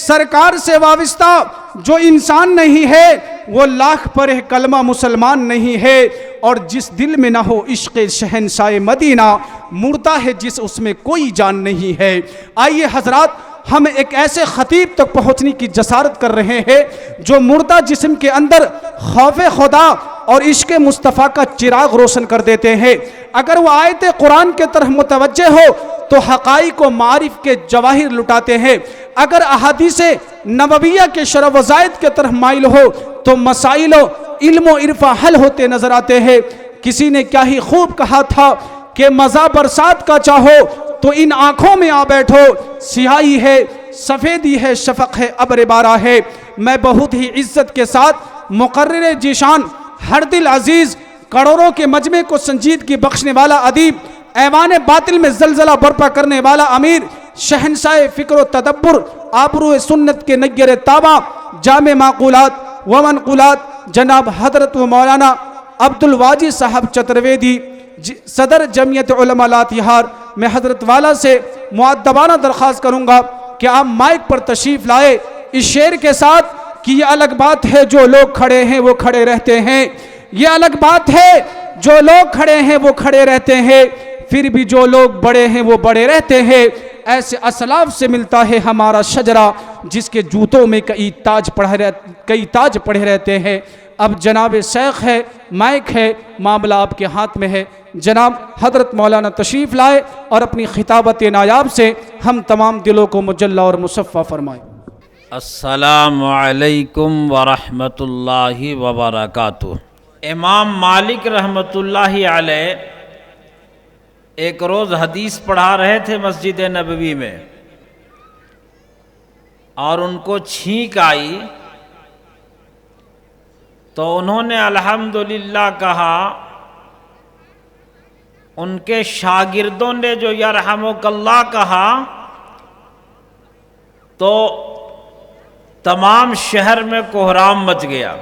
सरकार से वाबस्ता जो इंसान नहीं है वो लाख पढ़े कलमा मुसलमान नहीं है। और जिस दिल में ना हो इश्क़ शहंशाह मदीना, मुर्दा है जिस उसमें कोई जान नहीं है। आइए हजरात, हम एक ऐसे खतीब तक पहुँचने की जसारत कर रहे हैं जो मुर्दा जिस्म के अंदर खौफ खुदा और इश्क़ मुस्तफ़ा का चिराग रोशन कर देते हैं। अगर वो आयत कुरान के तरफ मुतवज्जे हो तो हक़ाइक़ व मारिफ के जवाहिर लुटाते हैं। अगर अहादीस नबविया के शरफ़ व ज़ायद के तरफ माइल हो तो मसाइल इल्म व इरफा हल होते नजर आते हैं। किसी ने क्या ही खूब कहा था कि मज़ा बरसात का चाहो तो इन आँखों में आ बैठो, सियाही है सफ़ेदी है शफ़क़ है अब्र बारा है। मैं बहुत ही इज्जत के साथ मुक़र्रिर जीशान हर दिल अजीज़ करोड़ों के मजमे को संजीदगी बख्शने वाला अदीब, ऐवान बातिल में जलजला बर्पा करने वाला अमीर, शहनशाह फ़िक्र तदब्बुर आबरू सुन्नत के नग्गर ताबा, जामे माक़ूलात व मनक़ूलात जनाब हज़रत व मौलाना अब्दुल वाजिद साहब चतुर्वेदी, सदर जमियत उलमा लातिहार। मैं हज़रत वाला से मुअद्दबाना दरख्वास्त करूँगा कि आप माइक पर तशरीफ़ लाए इस शेर के साथ कि ये अलग बात है जो लोग खड़े हैं वो खड़े रहते हैं, ये अलग बात है जो लोग खड़े हैं वो खड़े रहते हैं, फिर भी जो लोग बड़े हैं वो बड़े रहते हैं। ऐसे असलाफ से मिलता है हमारा शजरा जिसके जूतों में कई ताज पड़े रहते हैं। अब जनाब शेख है, माइक है, मामला आपके हाथ में है। जनाब हज़रत मौलाना तशरीफ़ लाए और अपनी खिताबत नायाब से हम तमाम दिलों को मुजल्ला और मुसफ़्फ़ा फरमाए। अस्सलामु अलैकुम वरहमतुल्लाहि वबरकातुहू। इमाम मालिक रहमतुल्लाहि अलैह एक रोज़ हदीस पढ़ा रहे थे मस्जिद नबवी में और उनको छींक आई तो उन्होंने अल्हम्दुलिल्लाह कहा। उनके शागिर्दों ने जो यरहमुकल्लाह कहा तो तमाम शहर में कोहराम मच गया।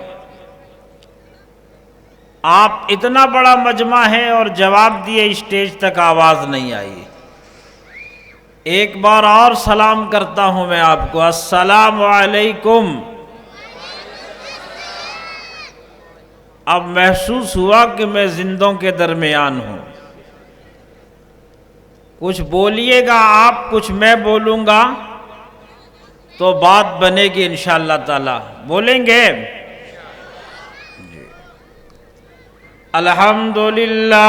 आप इतना बड़ा मजमा है और जवाब दिए स्टेज तक आवाज़ नहीं आई। एक बार और सलाम करता हूं मैं आपको, अस्सलामु अलैकुम। अब महसूस हुआ कि मैं जिंदों के दरमियान हूं। कुछ बोलिएगा आप, कुछ मैं बोलूँगा तो बात बनेगी इंशाअल्लाह ताला। बोलेंगे? अल्हम्दुलिल्लाह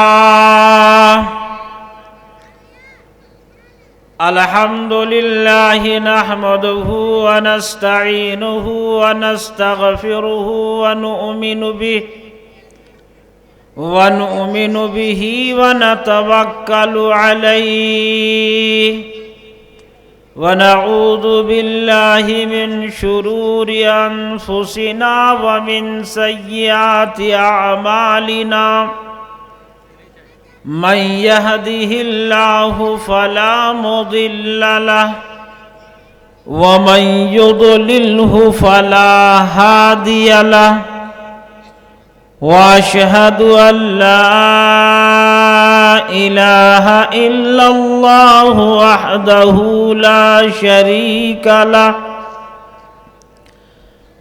अल्हम्दुलिल्लाहि नहमदुहु व नस्तईनुहु व नस्तगफिरुहु व नुमिनु बिही व नतवक्कलु अलैहि व नऊज़ु बिल्लाहि मिन शुरूरि अनफुसिना व मिन सय्यिआति अअमालिना। मन यहदिहिल्लाहु फला मुदिल्ल लहु व मन युद्लिल्हु फला हादिय लहु व अशहदु अल्ला इलाहा इल्लल्लाहु वहदहु ला शरीका लहु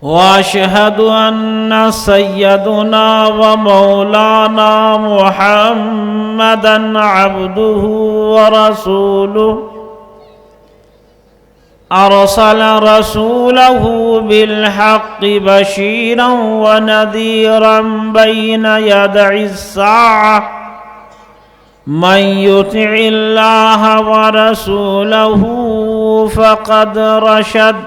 व अशहदु अन्ना सय्यदुना व मौलाना मुहम्मदन अब्दुहु व रसूलुहु अरसल रसूलहु बिलहक़्क़ि बशीरन व नज़ीरन बैन यदैस्साअह। मन युतिइल्लाह व रसूलहु फ़क़द रशद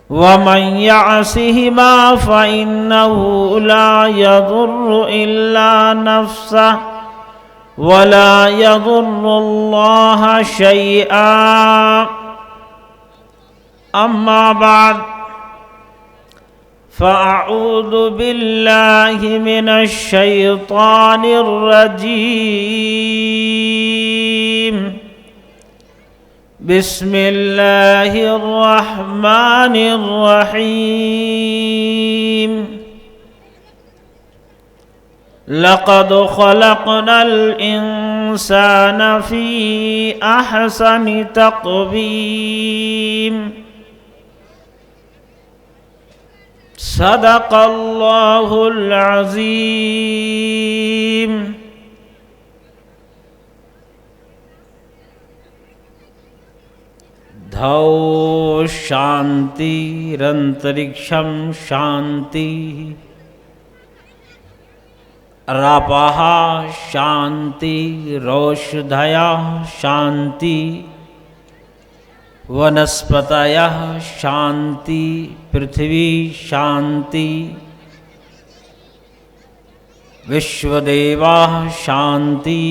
व मन यअसिहिमा फ़इन्नहु ला यज़ुर्रु इल्ला नफ़्सहु व ला यज़ुर्रुल्लाह शैआ। अम्मा बाद फ़अऊज़ु बिल्लाहि मिनश शैतानिर रजीम। बिस्मिल्लाहिर रहमानिर रहीम। लक़द ख़लक़नल इंसान फ़ी अहसनि तक़वीम सदक़ल्लाहुल अज़ीम। धौ शांतिरंतरिक्षं शांति, रापः शांति, रोषधयः शांति, वनस्पतयः शांति, पृथ्वी शांति, विश्वदेवाः शांति।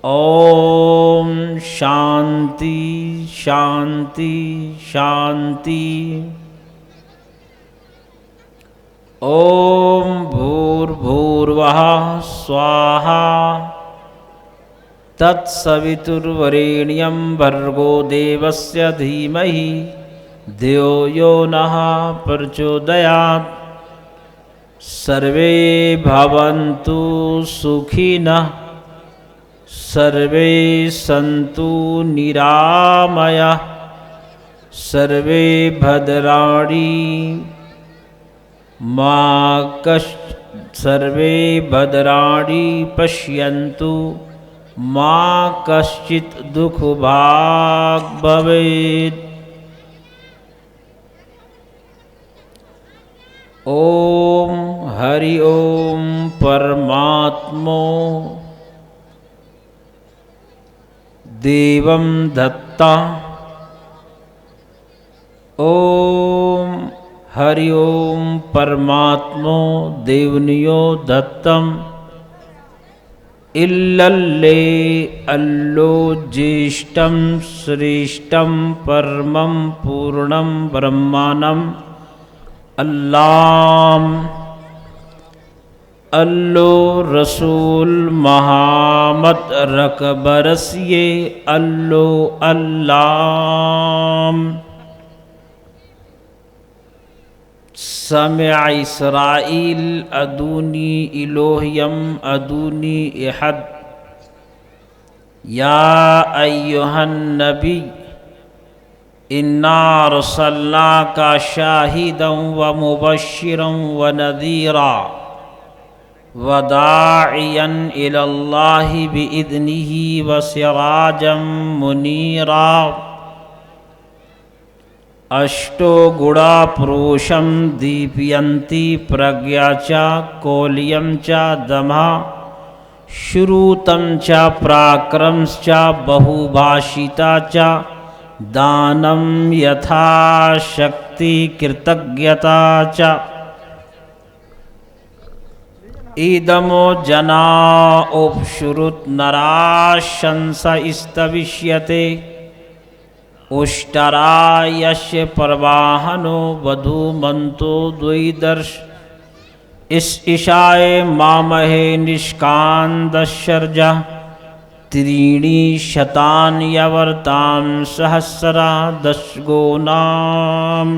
ओम शांति शांति शांति। ओम भूर्भुवः स्वाहा तत्सवितुर्वरेण्यं भर्गो देवस्य धीमहि धियो यो नः प्रचोदयात्। सर्वे भवन्तु सुखिनः, सर्वे सन्तु निरामयाः, सर्वे भद्राणि मा सर्वे भद्राणि पश्यन्तु मा कश्चित् दुःखभाग् भवेत्। ओम हरि ओम परमात्मो देवं दत्ता। ओम हरि ओम परमात्मो देवनियो दत्तम। इल्लल्ले अल्लो ज्येष्ठं श्रेष्ठं परमं पूर्णं ब्रह्माणं अल्लाह। अल्लो रसूल महामत रकबरसिए अल्लो अल्लाह। समिअ इसराइल अदूनी इलोहियम अदूनी इहद। या अय्युहन नबी इन्ना रसलनाका शाहिदं व मुबश्शिरं व नज़ीरा व दाइयन इलल्लाहि बिइज़्निही व सिराजम मुनीरा। अष्टो गुणा पुरुषं दीपयन्ति प्रज्ञा च कौलियं च दमः श्रुतं च पराक्रमश्च बहुभाषिता च दानं यथाशक्ति कृतज्ञता च। इदमो जना उपश्रुत नराशंस स्तविष्यते उष्टरायस्य प्रवाहनो वधूमन्तो द्वैदर्श। इस ईशाय मामहे निष्कान्दशर्जा त्रीणि शतान्यवर्तां सहस्रा दशगुणाम्।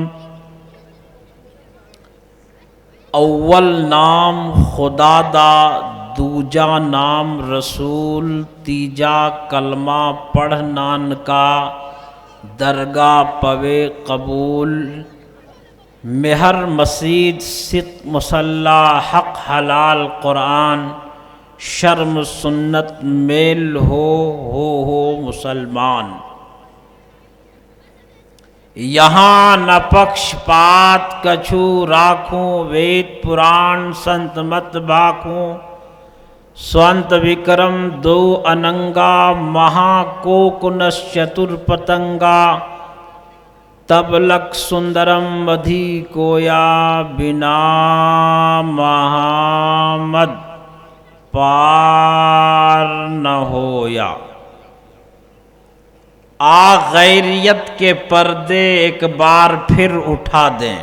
अव्वल नाम खुदादा, दूजा नाम रसूल, तीजा कलमा पढ़ नानका दरगाह पवे कबूल। मेहर मसीद सित मुसल्ला हक हलाल कुरान शर्म सुन्नत मेल हो मुसलमान। यहाँ न पक्षपात कछु राखूं, वेद पुराण संत मत बाखूं। स्वंत विक्रम दो अनंगा, महाकोकुनश्चतुर्पतंगा। तबलक सुंदरम मधी कोया, बिना महामद पार न होया। आ गैरियत के पर्दे एक बार फिर उठा दें।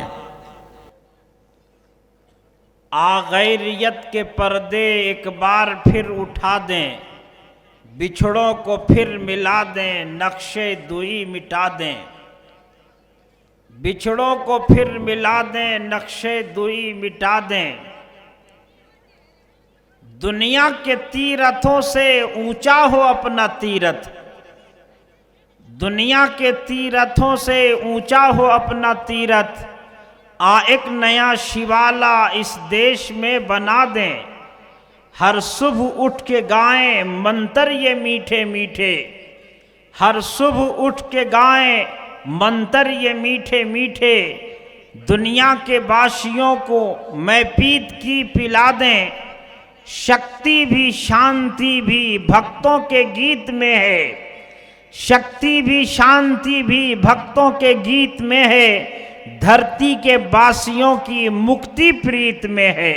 आ गैरियत के पर्दे एक बार फिर उठा दें। बिछड़ों को फिर मिला दें, नक्शे दुई मिटा दें। बिछड़ों को फिर मिला दें, नक्शे दुई मिटा दें। दुनिया के तीरथों से ऊंचा हो अपना तीरथ। दुनिया के तीरथों से ऊंचा हो अपना तीरथ। एक नया शिवाला इस देश में बना दें। हर सुबह उठ के गाएं मंत्र ये मीठे मीठे, हर सुबह उठ के गाएं मंत्र ये मीठे मीठे। दुनिया के वासियों को मैं पीत की पिला दें। शक्ति भी शांति भी भक्तों के गीत में है, शक्ति भी शांति भी भक्तों के गीत में है। धरती के वासियों की मुक्ति प्रीत में है,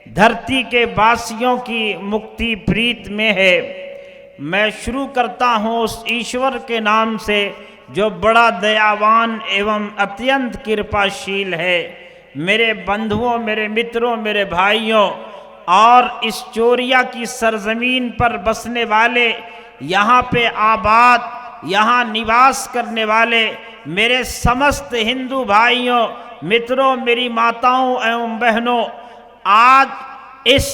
धरती के वासियों की मुक्ति प्रीत में है। मैं शुरू करता हूँ उस ईश्वर के नाम से जो बड़ा दयावान एवं अत्यंत कृपाशील है। मेरे बंधुओं, मेरे मित्रों, मेरे भाइयों और इस चोरिया की सरजमीन पर बसने वाले, यहाँ पे आबाद, यहाँ निवास करने वाले मेरे समस्त हिंदू भाइयों, मित्रों, मेरी माताओं एवं बहनों, आज इस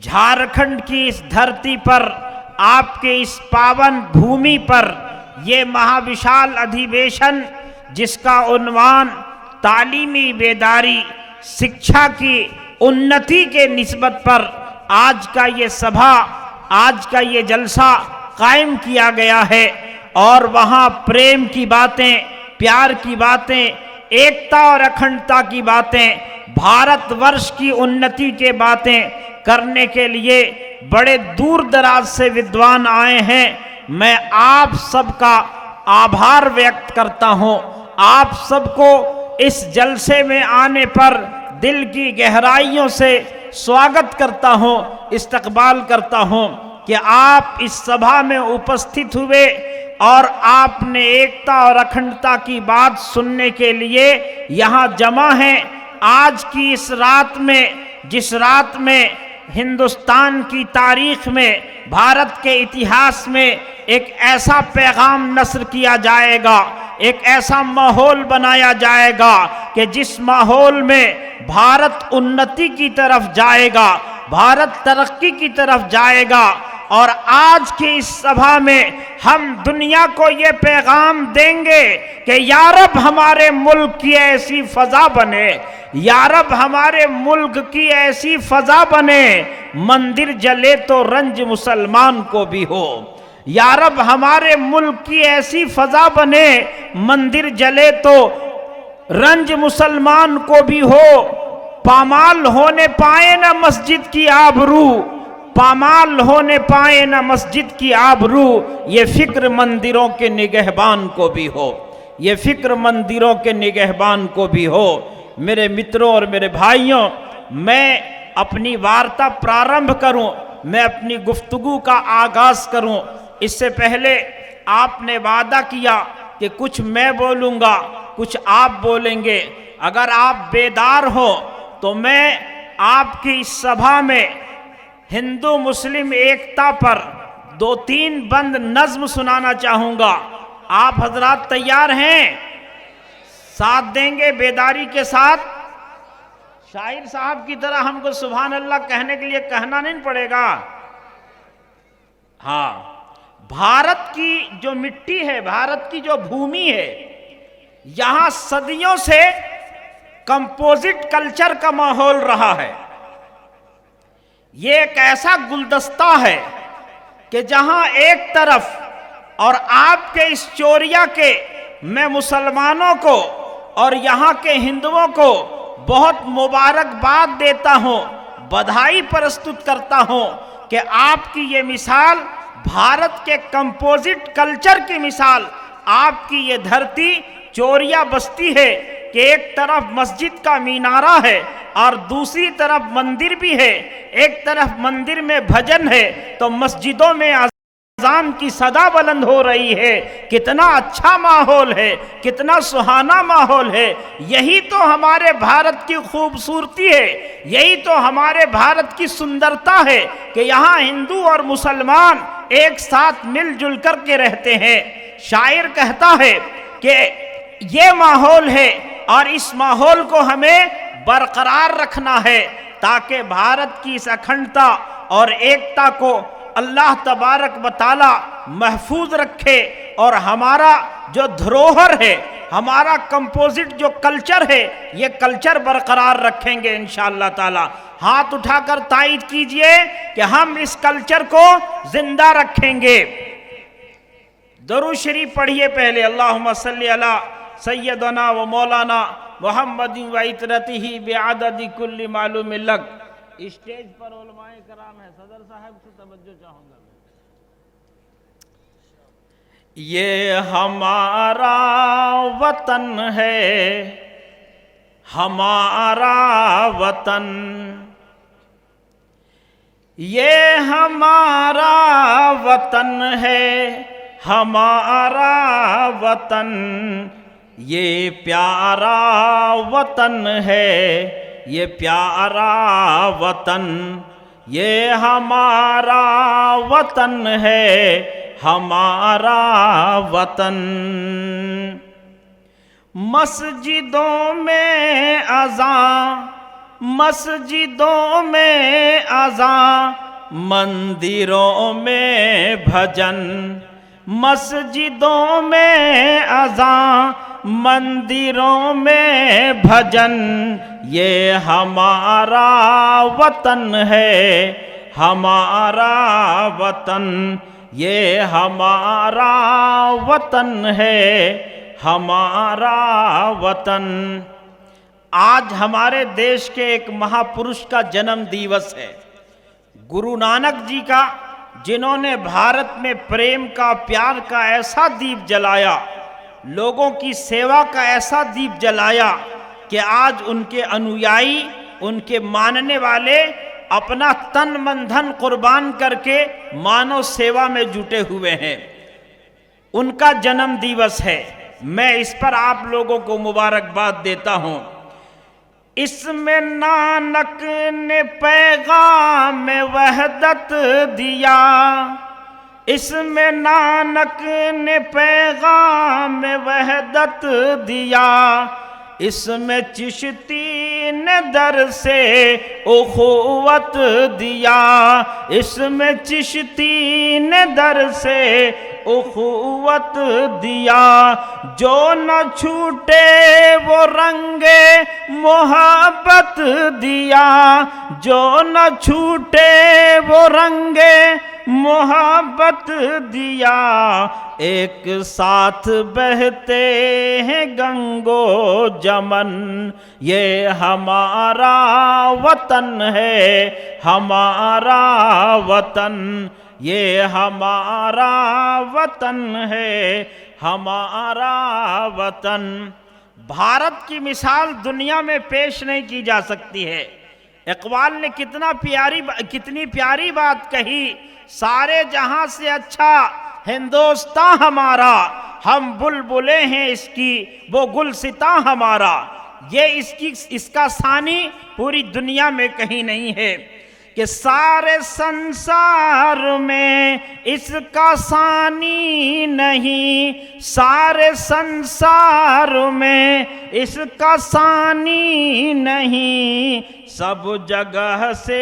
झारखंड की इस धरती पर, आपके इस पावन भूमि पर ये महाविशाल अधिवेशन जिसका उन्वान तालीमी बेदारी, शिक्षा की उन्नति के निस्बत पर आज का ये सभा, आज का ये जलसा कायम किया गया है। और वहाँ प्रेम की बातें, प्यार की बातें, एकता और अखंडता की बातें, भारतवर्ष की उन्नति के बातें करने के लिए बड़े दूर दराज से विद्वान आए हैं। मैं आप सबका आभार व्यक्त करता हूँ। आप सबको इस जलसे में आने पर दिल की गहराइयों से स्वागत करता हूँ, इस्तकबाल करता हूँ कि आप इस सभा में उपस्थित हुए और आपने एकता और अखंडता की बात सुनने के लिए यहाँ जमा हैं। आज की इस रात में, जिस रात में हिंदुस्तान की तारीख में, भारत के इतिहास में एक ऐसा पैगाम नस्र किया जाएगा, एक ऐसा माहौल बनाया जाएगा कि जिस माहौल में भारत उन्नति की तरफ जाएगा, भारत तरक्की की तरफ जाएगा। और आज की इस सभा में हम दुनिया को ये पैगाम देंगे कि या रब हमारे मुल्क की ऐसी फजा बने, या रब हमारे मुल्क की ऐसी फजा बने, मंदिर जले तो रंज मुसलमान को भी हो। या रब हमारे मुल्क की ऐसी फजा बने, मंदिर जले तो रंज मुसलमान को भी हो। पामाल होने पाए ना मस्जिद की आबरू, पामाल होने पाए ना मस्जिद की आबरू, ये फिक्र मंदिरों के निगहबान को भी हो, ये फिक्र मंदिरों के निगहबान को भी हो। मेरे मित्रों और मेरे भाइयों, मैं अपनी वार्ता प्रारंभ करूं, मैं अपनी गुफ्तगू का आगाज करूं, इससे पहले आपने वादा किया कि कुछ मैं बोलूंगा, कुछ आप बोलेंगे। अगर आप बेदार हो तो मैं आपकी इस सभा में हिंदू मुस्लिम एकता पर 2-3 बंद नज्म सुनाना चाहूंगा। आप हजरात तैयार हैं? साथ देंगे बेदारी के साथ? शाहिर साहब की तरह हमको सुभान अल्लाह कहने के लिए कहना नहीं पड़ेगा। हाँ, भारत की जो मिट्टी है, भारत की जो भूमि है, यहां सदियों से कंपोजिट कल्चर का माहौल रहा है। ये एक ऐसा गुलदस्ता है कि जहां एक तरफ, और आपके इस चोरिया के मैं मुसलमानों को और यहाँ के हिंदुओं को बहुत मुबारकबाद देता हूँ, बधाई प्रस्तुत करता हूँ कि आपकी ये मिसाल, भारत के कंपोजिट कल्चर की मिसाल, आपकी ये धरती चोरिया बस्ती है कि एक तरफ मस्जिद का मीनारा है और दूसरी तरफ मंदिर भी है। एक तरफ मंदिर में भजन है तो मस्जिदों में अज़ान की सदा बुलंद हो रही है। कितना अच्छा माहौल है, कितना सुहाना माहौल है। यही तो हमारे भारत की खूबसूरती है, यही तो हमारे भारत की सुंदरता है कि यहाँ हिंदू और मुसलमान एक साथ मिलजुल कर के रहते हैं। शायर कहता है कि ये माहौल है और इस माहौल को हमें बरकरार रखना है ताकि भारत की इस अखंडता और एकता को अल्लाह तबारक व तआला महफूज रखे और हमारा जो धरोहर है, हमारा कंपोजिट जो कल्चर है ये कल्चर बरकरार रखेंगे इंशाअल्लाह ताला। हाथ उठाकर तायीद कीजिए कि हम इस कल्चर को जिंदा रखेंगे। दरूद शरीफ पढ़िए पहले, अल्लाहुम्मा सल्ली अला सय्यदना व मौलाना मुहम्मदिन व इतरतिही बिअददि कुल्ली मालूम लक। स्टेज पर उलमाए कराम है, सदर साहब से तवज्जो चाहूंगा। ये हमारा वतन है, हमारा वतन, ये हमारा वतन है, हमारा वतन, ये प्यारा वतन है, ये प्यारा वतन, ये हमारा वतन है, हमारा वतन। मस्जिदों में अज़ान, मस्जिदों में अज़ान, मंदिरों में भजन, मस्जिदों में अज़ान, मंदिरों में भजन, ये हमारा वतन है, हमारा वतन, ये हमारा वतन है, हमारा वतन। आज हमारे देश के एक महापुरुष का जन्म दिवस है, गुरु नानक जी का, जिन्होंने भारत में प्रेम का, प्यार का ऐसा दीप जलाया, लोगों की सेवा का ऐसा दीप जलाया कि आज उनके अनुयायी, उनके मानने वाले अपना तन मन धन कुर्बान करके मानव सेवा में जुटे हुए हैं। उनका जन्म दिवस है, मैं इस पर आप लोगों को मुबारकबाद देता हूं। इसमें नानक ने पैगाम वहदत दिया, इसमें नानक ने पैगाम वहदत दिया, इसमें चिश्ती ने दर से उखुवत दिया, इसमें चिश्ती ने दर से उखुवत दिया, जो न छूटे वो रंगे मोहब्बत दिया, जो न छूटे वो रंगे मोहब्बत दिया, एक साथ बहते हैं गंगो जमन, ये हमारा वतन है, हमारा वतन, ये हमारा वतन है, हमारा वतन। भारत की मिसाल दुनिया में पेश नहीं की जा सकती है। इकबाल ने कितनी प्यारी बात कही, सारे जहां से अच्छा हिंदुस्तान हमारा, हम बुलबुले हैं इसकी, वो गुलसिता हमारा। ये इसका सानी पूरी दुनिया में कहीं नहीं है कि सारे संसार में इसका सानी नहीं, सारे संसार में इसका सानी नहीं, सब जगह से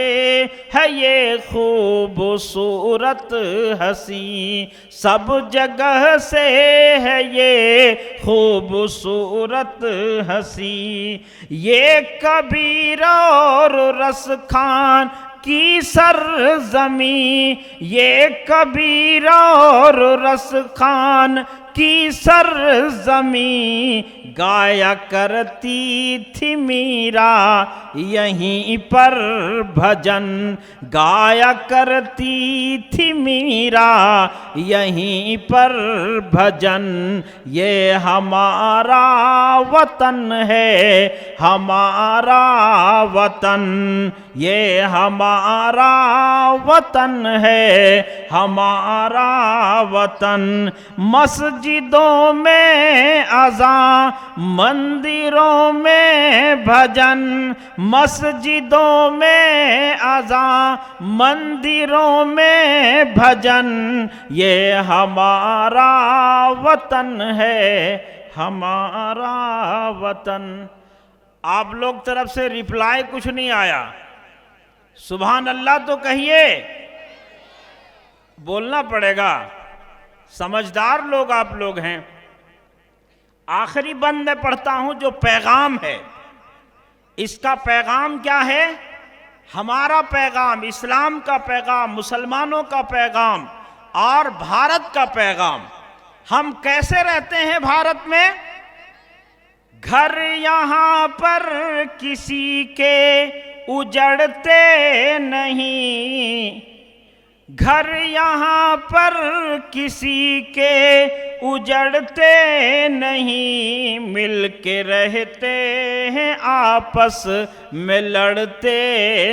है ये खूबसूरत हंसी, सब जगह से है ये खूबसूरत हंसी, ये कबीर और रस खान की सरजमी, ये कबीर और रस खान की सरजमी, गाया करती थी मीरा यहीं पर भजन, गाया करती थी मीरा यहीं पर भजन, ये हमारा वतन है, हमारा वतन, ये हमारा वतन है, हमारा वतन। मस्जिदों में अज़ान, मंदिरों में भजन, मस्जिदों में अज़ान, मंदिरों में भजन, ये हमारा वतन है, हमारा वतन। आप लोग तरफ से रिप्लाई कुछ नहीं आया, सुभान अल्लाह तो कहिए, बोलना पड़ेगा, समझदार लोग आप लोग हैं। आखिरी बंद में पढ़ता हूं जो पैगाम है। इसका पैगाम क्या है? हमारा पैगाम, इस्लाम का पैगाम, मुसलमानों का पैगाम और भारत का पैगाम। हम कैसे रहते हैं भारत में? घर यहां पर किसी के उजड़ते नहीं, घर यहां पर किसी के उजड़ते नहीं, मिल के रहते हैं आपस में लड़ते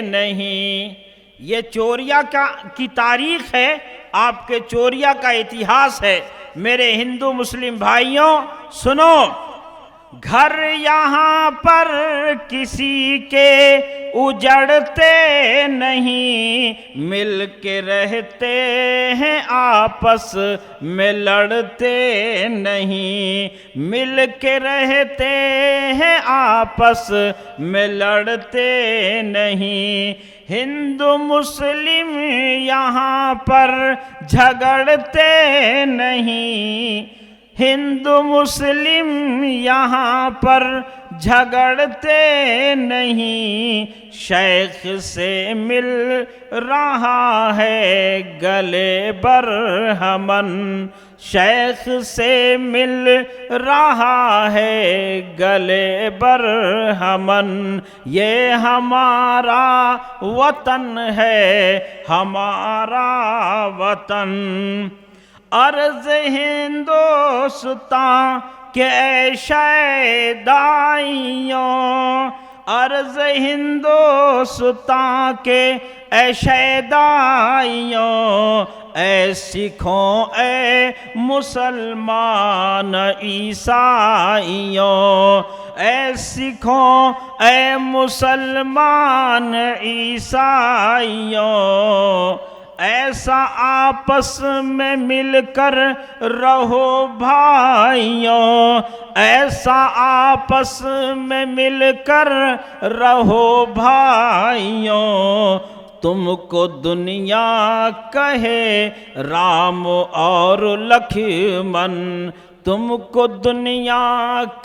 नहीं। ये चोरिया की तारीख है, आपके चोरिया का इतिहास है। मेरे हिंदू मुस्लिम भाइयों सुनो, घर यहां पर किसी के उजड़ते नहीं, मिल के रहते हैं आपस में लड़ते नहीं, मिल के रहते हैं आपस में लड़ते नहीं। हिंदू मुस्लिम यहाँ पर झगड़ते नहीं, हिंदू मुस्लिम यहाँ पर झगड़ते नहीं। शेख से मिल रहा है गले बरहमन, शेख से मिल रहा है गले बरहमन। ये हमारा वतन है, हमारा वतन। अर्ज़ हिंदोस्तां के शैदाइयों, अर्ज़ हिंदोस्तां के शैदाइयों, ऐ सिखों ऐ मुसलमान ईसाइयों, ऐ सिखों ऐ मुसलमान ईसाइयों। ऐसा आपस में मिलकर रहो भाइयों, ऐसा आपस में मिलकर रहो भाइयों। तुमको दुनिया कहे राम और लक्ष्मण, तुमको दुनिया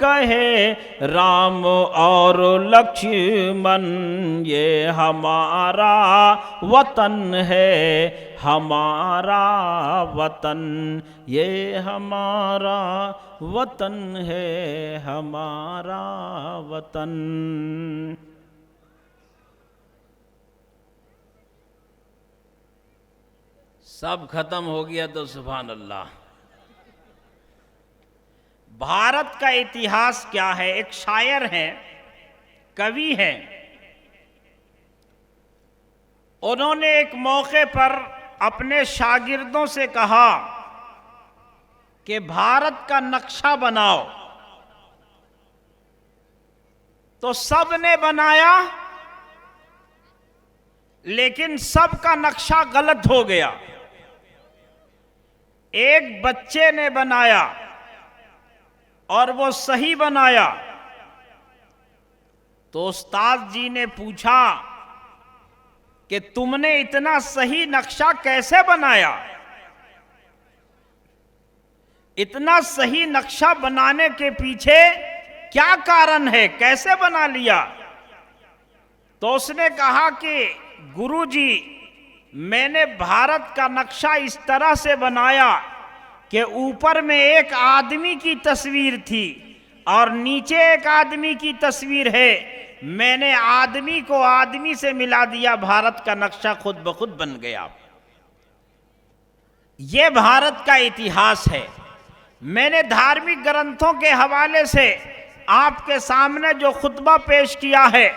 कहे राम और लक्ष्मण। ये हमारा वतन है, हमारा वतन, ये हमारा वतन है, हमारा वतन। सब खत्म हो गया तो सुभान अल्लाह। भारत का इतिहास क्या है? एक शायर हैं, कवि हैं, उन्होंने एक मौके पर अपने शागिर्दों से कहा कि भारत का नक्शा बनाओ। तो सब ने बनाया, लेकिन सबका नक्शा गलत हो गया। एक बच्चे ने बनाया और वो सही बनाया। तो उस्ताद जी ने पूछा कि तुमने इतना सही नक्शा कैसे बनाया? इतना सही नक्शा बनाने के पीछे क्या कारण है, कैसे बना लिया? तो उसने कहा कि गुरुजी, मैंने भारत का नक्शा इस तरह से बनाया कि ऊपर में एक आदमी की तस्वीर थी और नीचे एक आदमी की तस्वीर है। मैंने आदमी को आदमी से मिला दिया, भारत का नक्शा खुद ब खुद बन गया। ये भारत का इतिहास है। मैंने धार्मिक ग्रंथों के हवाले से आपके सामने जो खुतबा पेश किया है,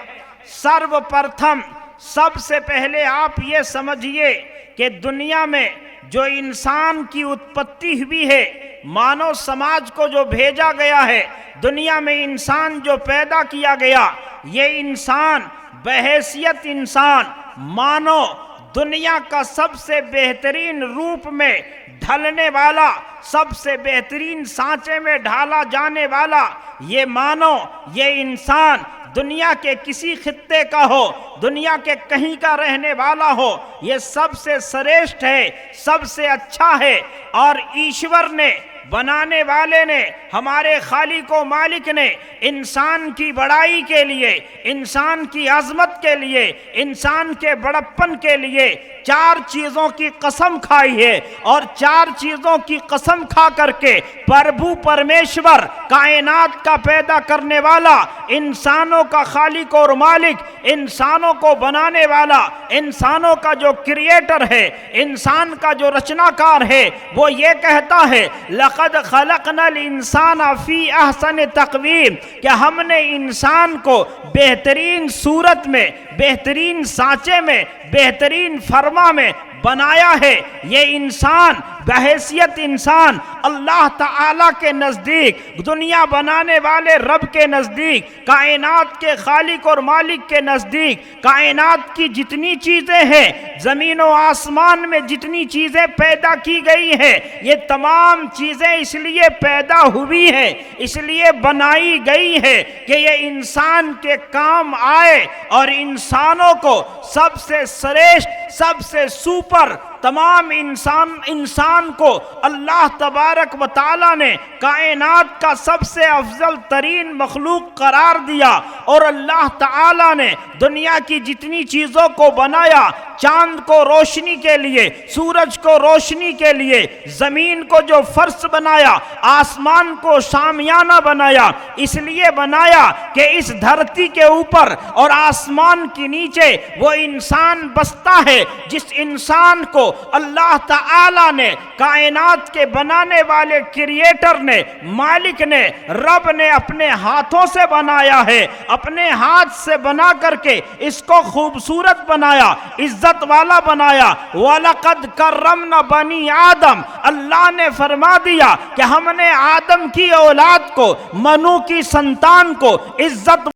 सर्वप्रथम सबसे पहले आप ये समझिए कि दुनिया में जो इंसान की उत्पत्ति हुई है, मानव समाज को जो भेजा गया है, दुनिया में इंसान जो पैदा किया गया, ये इंसान बहैसियत इंसान मानव दुनिया का सबसे बेहतरीन रूप में ढलने वाला, सबसे बेहतरीन सांचे में ढाला जाने वाला ये मानव, ये इंसान दुनिया के किसी खित्ते का हो, दुनिया के कहीं का रहने वाला हो, ये सबसे श्रेष्ठ है, सबसे अच्छा है। और ईश्वर ने बनाने वाले ने, हमारे खालिक व मालिक ने इंसान की बड़ाई के लिए, इंसान की अजमत के लिए, इंसान के बड़प्पन के लिए 4 चीजों की कसम खाई है। और 4 चीजों की कसम खा करके प्रभु परमेश्वर, कायनात का पैदा करने वाला, इंसानों का खालिक और मालिक, इंसानों को बनाने वाला, इंसानों का जो क्रिएटर है, इंसान का जो रचनाकार है, वो ये कहता है लक़द खलक़नल इंसान फी अहसन तक़वीम, कि हमने इंसान को बेहतरीन सूरत में, बेहतरीन सांचे में, बेहतरीन फर्मा में बनाया है। ये इंसान बहैसियत इंसान अल्लाह ताला के नज़दीक, दुनिया बनाने वाले रब के नज़दीक, कायनात के खालिक और मालिक के नज़दीक, कायनात की जितनी चीज़ें हैं, ज़मीन और आसमान में जितनी चीज़ें पैदा की गई हैं, ये तमाम चीज़ें इसलिए पैदा हुई हैं, इसलिए बनाई गई है कि ये इंसान के काम आए और इंसानों को सबसे श्रेष्ठ, सबसे सुपर तमाम इंसान को अल्लाह तबारक व तआला ने कायनात का सबसे अफजल तरीन मखलूक करार दिया। और अल्लाह ताला ने दुनिया की जितनी चीज़ों को बनाया, चांद को रोशनी के लिए, सूरज को रोशनी के लिए, ज़मीन को जो फर्श बनाया, आसमान को शामियाना बनाया, इसलिए बनाया कि इस धरती के ऊपर और आसमान के नीचे वो इंसान बसता है जिस इंसान को अल्लाह ताला ने, कायनात के बनाने वाले क्रिएटर ने, मालिक ने, रब ने अपने हाथों से बनाया है। अपने हाथ से बना करके इसको खूबसूरत बनाया, इज्जत वाला बनाया। वलक़द कर्रमना बनी आदम, अल्लाह ने फरमा दिया कि हमने आदम की औलाद को, मनु की संतान को इज्जत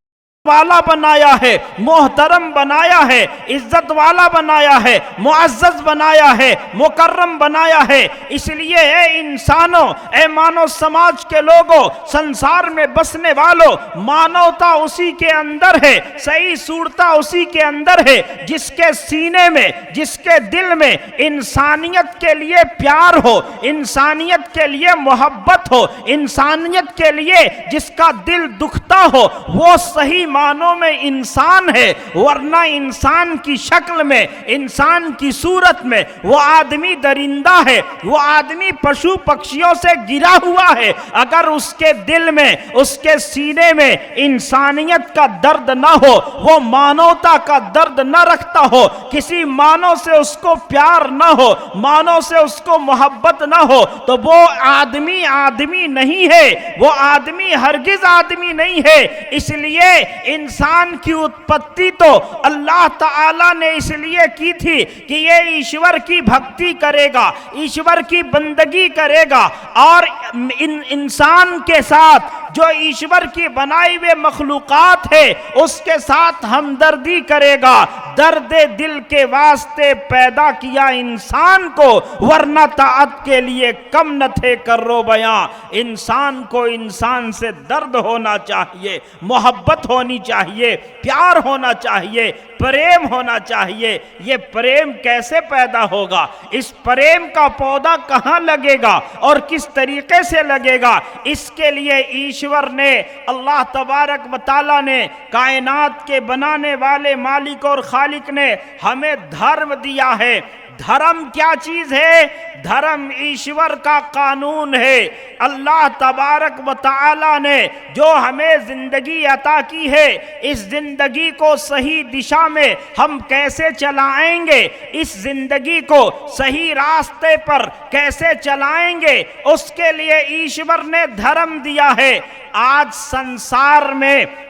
वाला बनाया है, मोहतरम बनाया है, इज्जत वाला बनाया है, मुअज़्ज़ज़ बनाया है, मुकर्रम बनाया है। इसलिए ए इंसानों, ए मानव समाज के लोगों, संसार में बसने वालों, मानवता उसी के अंदर है, सही सूरता उसी के अंदर है जिसके सीने में, जिसके दिल में इंसानियत के लिए प्यार हो, इंसानियत के लिए मोहब्बत हो, इंसानियत के लिए जिसका दिल दुखता हो, वो सही मानों में इंसान है। वरना इंसान की शक्ल में, इंसान की सूरत में वो आदमी दरिंदा है, वो आदमी पशु पक्षियों से गिरा हुआ है। अगर उसके दिल में, उसके सीने में इंसानियत का दर्द ना हो, वो मानवता का दर्द न रखता हो, किसी मानव से उसको प्यार ना हो, मानव से उसको मोहब्बत ना हो, तो वो आदमी आदमी नहीं है, वो आदमी हरगिज आदमी नहीं है। इसलिए इंसान की उत्पत्ति तो अल्लाह ताला ने इसलिए की थी कि ये ईश्वर की भक्ति करेगा, ईश्वर की बंदगी करेगा और इंसान के साथ जो ईश्वर की बनाई हुए मखलूकात है उसके साथ हमदर्दी करेगा। दर्द दिल के वास्ते पैदा किया इंसान को, वरना ताअत के लिए कम न थे करो बयां। इंसान को इंसान से दर्द होना चाहिए, मोहब्बत होनी चाहिए, प्यार होना चाहिए, प्रेम होना चाहिए। ये प्रेम कैसे पैदा होगा? इस प्रेम का पौधा कहाँ लगेगा और किस तरीके से लगेगा? इसके लिए ईश्वर ने, अल्लाह तबारक व तआला ने, कायनात के बनाने वाले मालिक और खालिक ने हमें धर्म दिया है। धर्म क्या चीज है? धर्म ईश्वर का कानून है। अल्लाह तबारक व तआला ने जो हमें जिंदगी अता की है, इस जिंदगी को सही दिशा में हम कैसे चलाएंगे, इस जिंदगी को सही रास्ते पर कैसे चलाएंगे, उसके लिए ईश्वर ने धर्म दिया है। आज संसार में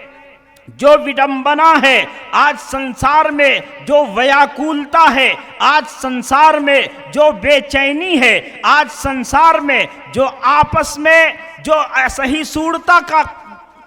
जो विडंबना है, आज संसार में जो व्याकुलता है, आज संसार में जो बेचैनी है, आज संसार में जो आपस में जो असहिष्णुता का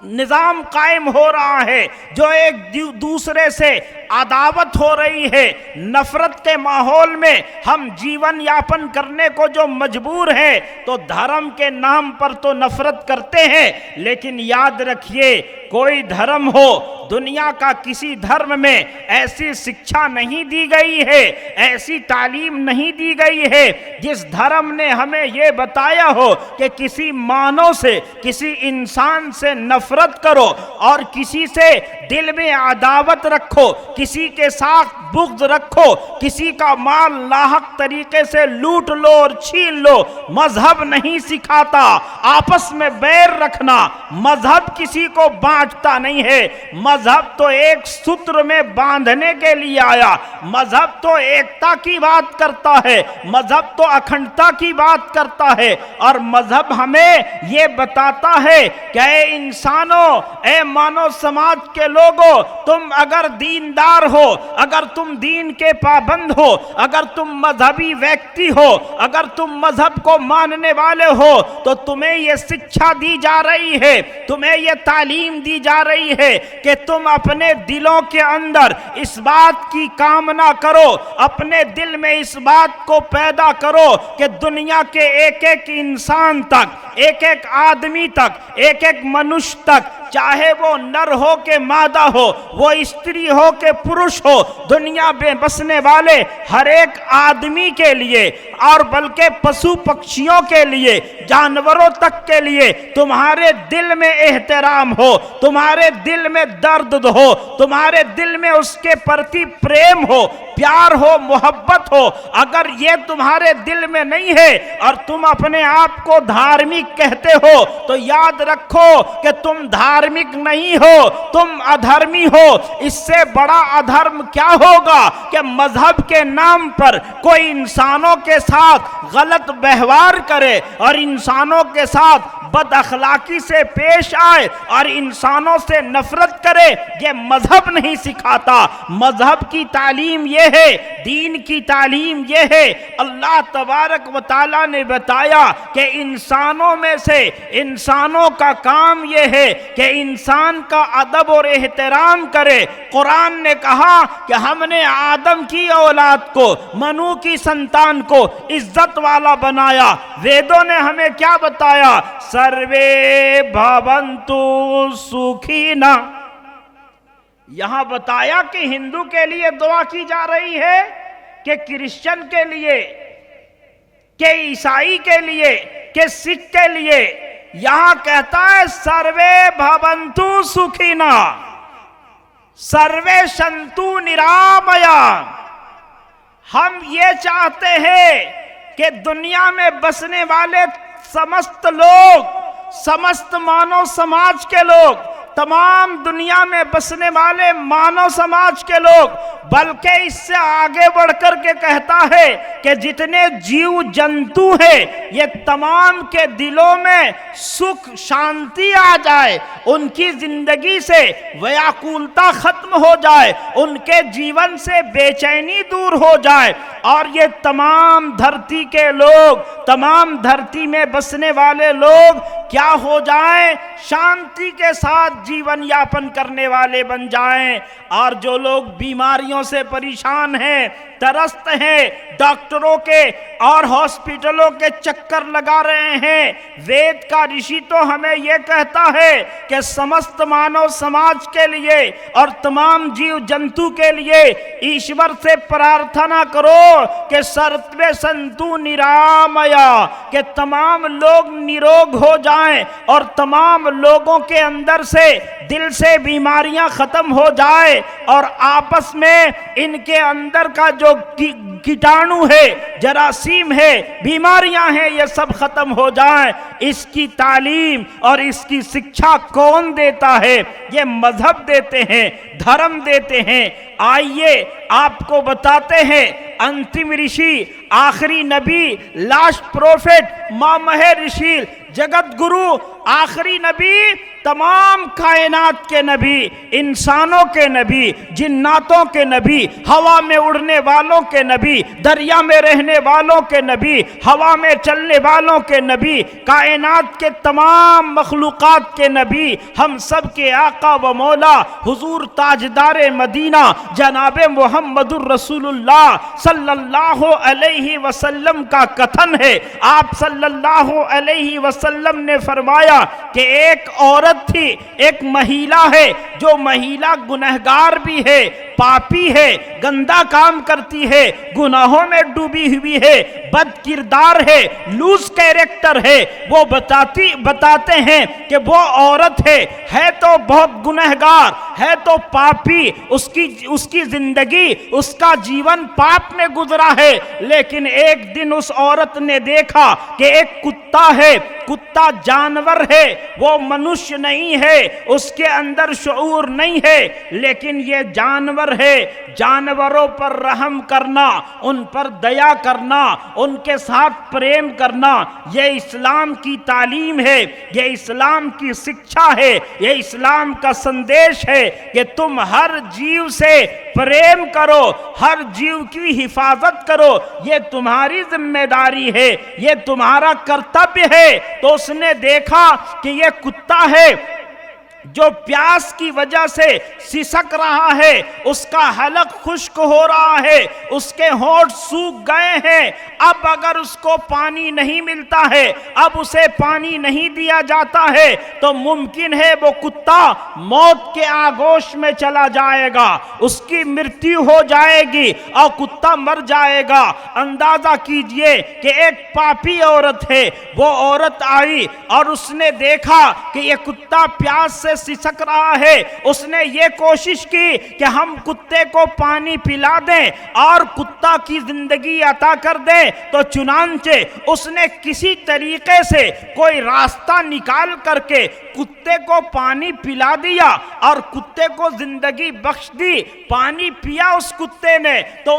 निजाम कायम हो रहा है, जो एक दूसरे से अदावत हो रही है, नफरत के माहौल में हम जीवन यापन करने को जो मजबूर है, तो धर्म के नाम पर तो नफरत करते हैं। लेकिन याद रखिए, कोई धर्म हो दुनिया का किसी धर्म में ऐसी शिक्षा नहीं दी गई है, ऐसी तालीम नहीं दी गई है जिस धर्म ने हमें यह बताया हो कि किसी मानव से, किसी इंसान से नफरत करो और किसी से दिल में अदावत रखो, किसी के साथ बुग़्ज़ रखो, किसी का माल नाहक तरीके से लूट लो और छीन लो। मजहब नहीं सिखाता आपस में बैर रखना, मजहब किसी को बांटता नहीं है। मजहब तो एक सूत्र में बांधने के लिए आया, मजहब तो एकता की बात करता है, मजहब तो अखंडता की बात करता है। और मजहब हमें ये बताता है कि ऐ इंसानों, ऐ मानव समाज के लोगों, तुम अगर दीनदार हो, अगर तुम दीन के पाबंद हो, अगर तुम मजहबी व्यक्ति हो, अगर तुम मजहब को मानने वाले हो, तो तुम्हें यह शिक्षा दी जा रही है, तुम्हें यह तालीम दी जा रही है कि तुम अपने दिलों के अंदर इस बात की कामना करो, अपने दिल में इस बात को पैदा करो कि दुनिया के एक एक इंसान तक, एक एक आदमी तक, एक एक मनुष्य तक, चाहे वो नर हो के मादा हो, वो स्त्री हो के पुरुष हो, दुनिया में बसने वाले हर एक आदमी के लिए और बल्कि पशु पक्षियों के लिए, जानवरों तक के लिए तुम्हारे दिल में एहतराम हो, तुम्हारे दिल में दर्द हो, तुम्हारे दिल में उसके प्रति प्रेम हो, प्यार हो, मोहब्बत हो। अगर ये तुम्हारे दिल में नहीं है और तुम अपने आप को धार्मिक कहते हो, तो याद रखो कि तुम धार्मिक नहीं हो, तुम अधर्मी हो। इससे बड़ा अधर्म क्या होगा कि मजहब के नाम पर कोई इंसानों के साथ गलत व्यवहार करे और इंसानों के साथ बदअखलाकी से पेश आए और इंसानों से नफरत करे। ये मजहब नहीं सिखाता। मजहब की तालीम ये है, दीन की तालीम ये है। अल्लाह तबारक व तआला ने बताया कि इंसानों में से इंसानों का काम ये है कि इंसान का अदब और एहतराम करे। कुरान ने कहा कि हमने आदम की औलाद को, मनु की संतान को इज्जत वाला बनाया। वेदों ने हमें क्या बताया? सर्वे भवन्तु सुखिना। यहां बताया कि हिंदू के लिए दुआ की जा रही है, कि क्रिश्चियन के लिए, कि ईसाई के लिए, कि सिख के लिए। यहां कहता है सर्वे भवन्तु सुखिना, सर्वे सन्तु निरामया। हम ये चाहते हैं कि दुनिया में बसने वाले समस्त लोग, समस्त मानव समाज के लोग, तमाम दुनिया में बसने वाले मानव समाज के लोग, बल्कि इससे आगे बढ़कर के कहता है कि जितने जीव जंतु हैं, ये तमाम के दिलों में सुख शांति आ जाए, उनकी जिंदगी से व्याकुलता खत्म हो जाए, उनके जीवन से बेचैनी दूर हो जाए और ये तमाम धरती के लोग, तमाम धरती में बसने वाले लोग क्या हो जाएं? शांति के साथ जीवन यापन करने वाले बन जाएं। और जो लोग बीमारियों से परेशान हैं, तरस्त हैं, डॉक्टरों के और हॉस्पिटलों के चक्कर लगा रहे हैं, वेद का ऋषि तो हमें यह कहता है कि समस्त मानव समाज के लिए और तमाम जीव जंतु के लिए ईश्वर से प्रार्थना करो कि सर्वे सन्तु निरामया, कि तमाम लोग निरोग हो जाएं और तमाम लोगों के अंदर से, दिल से बीमारियां खत्म हो जाए और आपस में इनके अंदर का जो कीटाणु है, जरासीम है, बीमारियां हैं, ये सब खत्म हो जाएं। इसकी तालीम और इसकी शिक्षा कौन देता है? ये मजहब देते हैं, धर्म देते हैं। आइए आपको बताते हैं, अंतिम ऋषि, आखिरी नबी, लास्ट प्रोफेट, मामह ऋषि, जगत गुरु, आखिरी नबी, तमाम कायनात के नबी, इंसानों के नबी, जिन्नातों के नबी, हवा में उड़ने वालों के नबी, दरिया में रहने वालों के नबी, हवा में चलने वालों के नबी, कायनात के तमाम मखलूकात के नबी, हम सब के आका व मौला हुजूर ताजदार मदीना जनाबे मुहम्मदुर रसूलुल्लाह सल्लल्लाहु अलैहि वसल्लम का कथन है। आप सल्लल्लाहु अलैहि वसल्लम ने फरमाया कि एक औरत औरत थी, एक महिला है, जो महिला गुनहगार भी है, पापी है, गंदा काम करती है, गुनाहों में डूबी हुई है, बद किरदार है, लूज कैरेक्टर है। वो बताते हैं कि वो औरत है तो बहुत गुनहगार, है तो पापी, उसकी जिंदगी, उसका जीवन पाप में गुजरा है। लेकिन एक दिन उस औरत ने देखा कि एक कुत्ता है, कुत्ता जानवर है, वो मनुष्य नहीं है, उसके अंदर शऊर नहीं है, लेकिन ये जानवर है। जानवरों पर रहम करना, उन पर दया करना, उनके साथ प्रेम करना, ये इस्लाम की तालीम है, ये इस्लाम की शिक्षा है, ये इस्लाम का संदेश है कि तुम हर जीव से प्रेम करो, हर जीव की हिफाजत करो, ये तुम्हारी जिम्मेदारी है, ये तुम्हारा कर्तव्य है। तो उसने देखा कि ये कुत्ता है जो प्यास की वजह से सिसक रहा है, उसका हलक खुश्क हो रहा है, उसके होंठ सूख गए हैं। अब अगर उसको पानी नहीं मिलता है, अब उसे पानी नहीं दिया जाता है, तो मुमकिन है वो कुत्ता मौत के आगोश में चला जाएगा, उसकी मृत्यु हो जाएगी और कुत्ता मर जाएगा। अंदाजा कीजिए कि एक पापी औरत है, वो औरत आई और उसने देखा कि ये कुत्ता प्यास से सिसक रहा है। उसने ये कोशिश की कि हम कुत्ते को पानी पिला दें और कुत्ता की जिंदगी अता कर दें, तो चुनांचे उसने किसी तरीके से कोई रास्ता निकाल करके कुत्ते को पानी पिला दिया और कुत्ते को जिंदगी बख्श दी। पानी पिया उस कुत्ते ने तो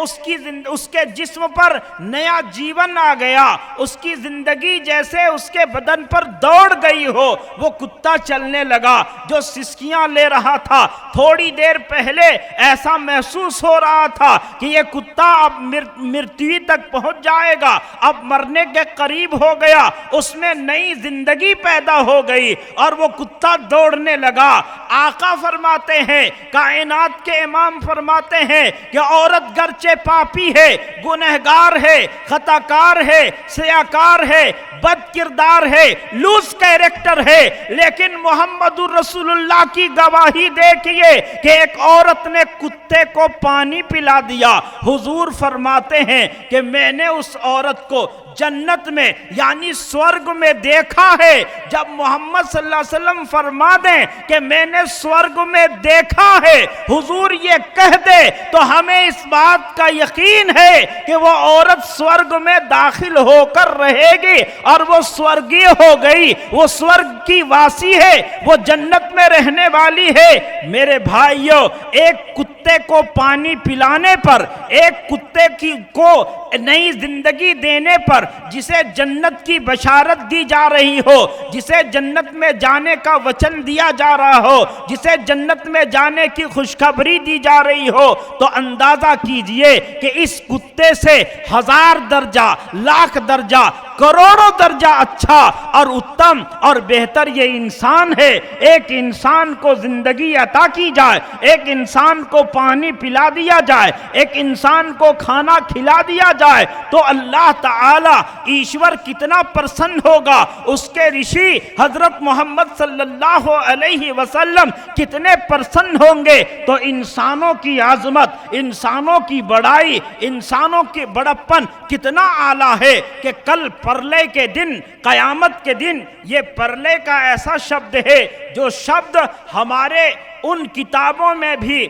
उसके जिस्म पर नया जीवन आ गया, उसकी जिंदगी जैसे उसके बदन पर दौड़ गई हो। वो कुत्ता चलने लगा, जो सिसकियां ले रहा था, थोड़ी देर पहले ऐसा महसूस हो रहा था कि ये कुत्ता अब मृत्यु तक पहुंच जाएगा, अब मरने के करीब हो गया, उसमें नई जिंदगी पैदा हो गई और वो कुत्ता दौड़ने लगा। आका फरमाते हैं, कायनात के इमाम फरमाते हैं कि औरत गर्चे पापी है, गुनहगार है, खताकार है, सयाकार है, बद किरदार है, लूज कैरेक्टर है, लेकिन मोहम्मदुर रसूलुल्लाह की गवाही देखिए कि एक औरत ने कुत्ते को पानी पिला दिया। हुजूर फरमाते हैं कि मैंने उस औरत को जन्नत में यानी स्वर्ग में देखा है। जब मोहम्मद सल्लल्लाहु अलैहि वसल्लम फरमा दें कि मैंने स्वर्ग में देखा है, हुजूर ये कह दे, तो हमें इस बात का यकीन है कि वो औरत स्वर्ग में दाखिल होकर रहेगी और वो स्वर्गीय हो गई, वो स्वर्ग की वासी है, वो जन्नत में रहने वाली है। मेरे भाइयों, एक कुत्ते को पानी पिलाने पर, एक कुत्ते को नई जिंदगी देने पर, जिसे जन्नत की बशारत दी जा रही हो, जिसे जन्नत में जाने का वचन दिया जा रहा हो, जिसे जन्नत में जाने की खुशखबरी दी जा रही हो, तो अंदाजा कीजिए कि इस कुत्ते से 1000 दर्जा, लाख दर्जा, करोड़ों दर्जा अच्छा और उत्तम और बेहतर ये इंसान है। एक इंसान को जिंदगी अता की जाए, एक इंसान को पानी पिला दिया जाए, एक इंसान को खाना खिला दिया जाए, तो अल्लाह ताला ईश्वर कितना प्रसन्न होगा। उसके ऋषि हजरत मोहम्मद सल्लल्लाहु अलैहि वसल्लम कितने प्रसन्न होंगे। तो इंसानों की आजमत, इंसानों की बड़ाई, इंसानों की बड़प्पन कितना आला है कि कल परलय के दिन, कयामत के दिन, ये परलय का ऐसा शब्द है जो शब्द हमारे उन किताबों में भी,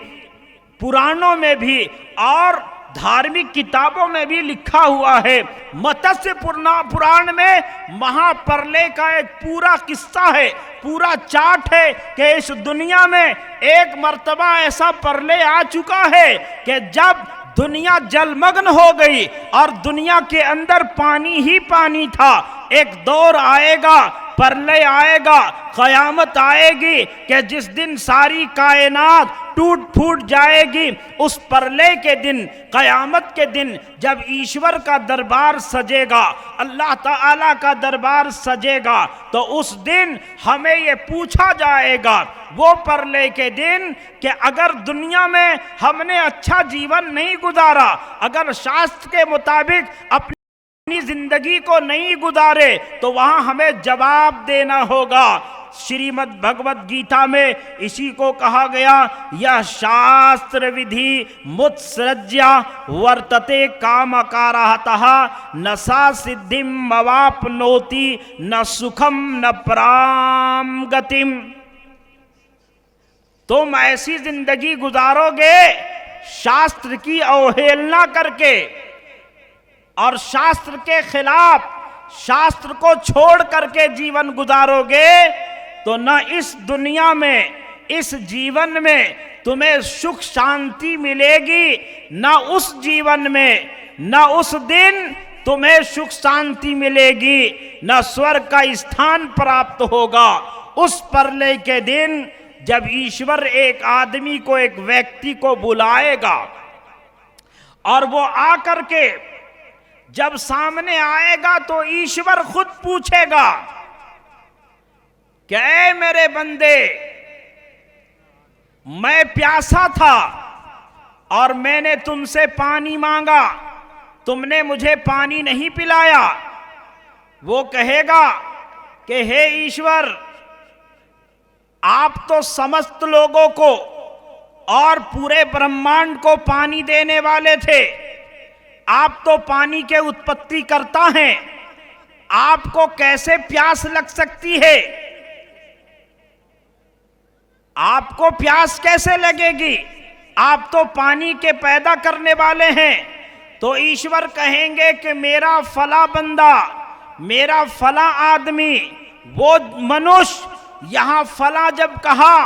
पुराणों में भी और धार्मिक किताबों में भी लिखा हुआ है। मत्स्य पुराण में महाप्रलय का एक पूरा किस्सा है, पूरा चार्ट है कि इस दुनिया में एक मर्तबा ऐसा प्रलय आ चुका है कि जब दुनिया जलमग्न हो गई और दुनिया के अंदर पानी ही पानी था। एक दौर आएगा, प्रलय आएगा, कयामत आएगी कि जिस दिन सारी कायनात टूट फूट जाएगी। उस प्रलय के दिन, कयामत के दिन, जब ईश्वर का दरबार सजेगा, अल्लाह ताला का दरबार सजेगा, तो उस दिन हमें ये पूछा जाएगा, वो प्रलय के दिन, कि अगर दुनिया में हमने अच्छा जीवन नहीं गुजारा, अगर शास्त्र के मुताबिक अपनी जिंदगी को नहीं गुजारे, तो वहां हमें जवाब देना होगा। श्रीमद् भगवत गीता में इसी को कहा गया, यह शास्त्र विधि मुत्सृज्य वर्तते कामकारहतः न सा सिद्धिम अवाप्नोति न सुखम न पराम गतिम। तुम ऐसी जिंदगी गुजारोगे शास्त्र की अवहेलना करके और शास्त्र के खिलाफ, शास्त्र को छोड़ करके जीवन गुजारोगे तो न इस दुनिया में, इस जीवन में तुम्हें सुख शांति मिलेगी, न उस जीवन में, न उस दिन तुम्हें सुख शांति मिलेगी, न स्वर्ग का स्थान प्राप्त होगा। उस परलय के दिन जब ईश्वर एक आदमी को, एक व्यक्ति को बुलाएगा और वो आकर के जब सामने आएगा तो ईश्वर खुद पूछेगा कि ऐ मेरे बंदे, मैं प्यासा था और मैंने तुमसे पानी मांगा, तुमने मुझे पानी नहीं पिलाया। वो कहेगा कि हे ईश्वर, आप तो समस्त लोगों को और पूरे ब्रह्मांड को पानी देने वाले थे, आप तो पानी के उत्पत्ति करता हैं, आपको कैसे प्यास लग सकती है? आपको प्यास कैसे लगेगी? आप तो पानी के पैदा करने वाले हैं। तो ईश्वर कहेंगे कि मेरा फला बंदा, मेरा फला आदमी, वो मनुष्य यहां फला जब कहा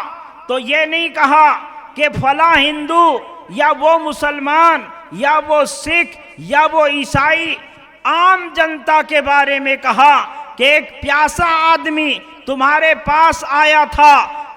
तो ये नहीं कहा कि फला हिंदू या वो मुसलमान या वो सिख या वो ईसाई, आम जनता के बारे में कहा कि एक प्यासा आदमी तुम्हारे पास आया था,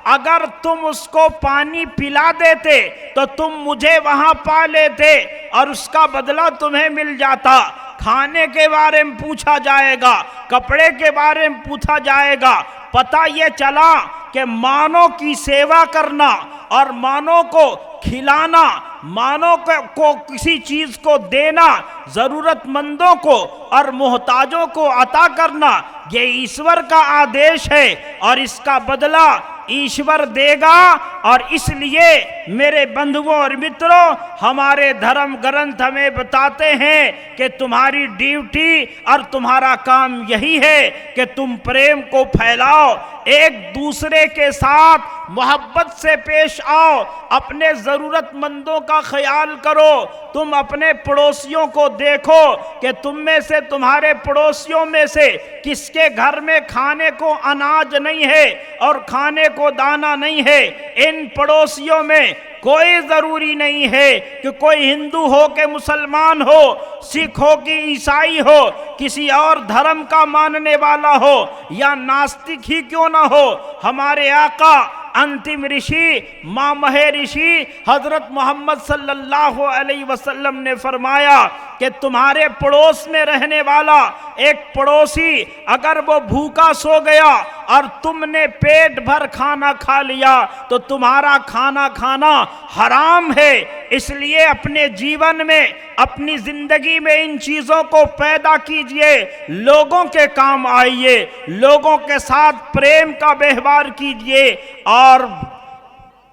अगर तुम उसको पानी पिला देते तो तुम मुझे वहां पा लेते और उसका बदला तुम्हें मिल जाता। खाने के बारे में पूछा जाएगा, कपड़े के बारे में पूछा जाएगा। पता ये चला कि मानव की सेवा करना और मानव को खिलाना, मानव को किसी चीज को देना, जरूरतमंदों को और मोहताजों को अता करना, ये ईश्वर का आदेश है और इसका बदला ईश्वर देगा। और इसलिए मेरे बंधुओं और मित्रों, हमारे धर्म ग्रंथ हमें बताते हैं कि तुम्हारी ड्यूटी और तुम्हारा काम यही है कि तुम प्रेम को फैलाओ, एक दूसरे के साथ मोहब्बत से पेश आओ, अपने जरूरतमंदों का ख्याल करो। तुम अपने पड़ोसियों को देखो कि तुम में से, तुम्हारे पड़ोसियों में से किसके घर में खाने को अनाज नहीं है और खाने को दाना नहीं है। इन पड़ोसियों में कोई जरूरी नहीं है कि कोई हिंदू हो कि मुसलमान हो, सिख हो कि ईसाई हो, किसी और धर्म का मानने वाला हो या नास्तिक ही क्यों ना हो। हमारे आका अंतिम ऋषि, मामहे ऋषि हजरत मोहम्मद सल्लल्लाहु अलैहि वसल्लम ने फरमाया कि तुम्हारे पड़ोस में रहने वाला एक पड़ोसी अगर वो भूखा सो गया और तुमने पेट भर खाना खा लिया तो तुम्हारा खाना खाना हराम है। इसलिए अपने जीवन में, अपनी जिंदगी में इन चीजों को पैदा कीजिए, लोगों के काम आइए, लोगों के साथ प्रेम का व्यवहार कीजिए और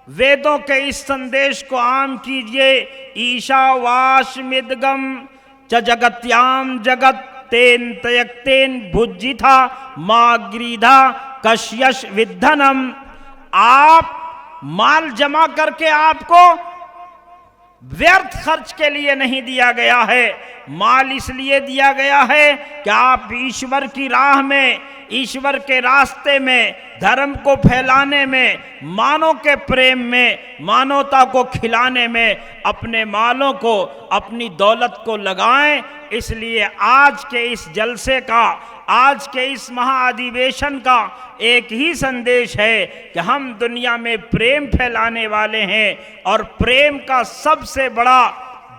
वेदों के इस संदेश को आम कीजिए। ईशावास्मिदगम च जगत्याम जगत तेन तयक्तेन भुज्जिथा माग्रीधा कश्यश विद्धनम। आप माल जमा करके आपको व्यर्थ खर्च के लिए नहीं दिया गया है, माल इसलिए दिया गया है कि आप ईश्वर की राह में, ईश्वर के रास्ते में, धर्म को फैलाने में, मानव के प्रेम में, मानवता को खिलाने में अपने मालों को, अपनी दौलत को लगाएं। इसलिए आज के इस जलसे का, आज के इस महाअधिवेशन का एक ही संदेश है कि हम दुनिया में प्रेम फैलाने वाले हैं और प्रेम का सबसे बड़ा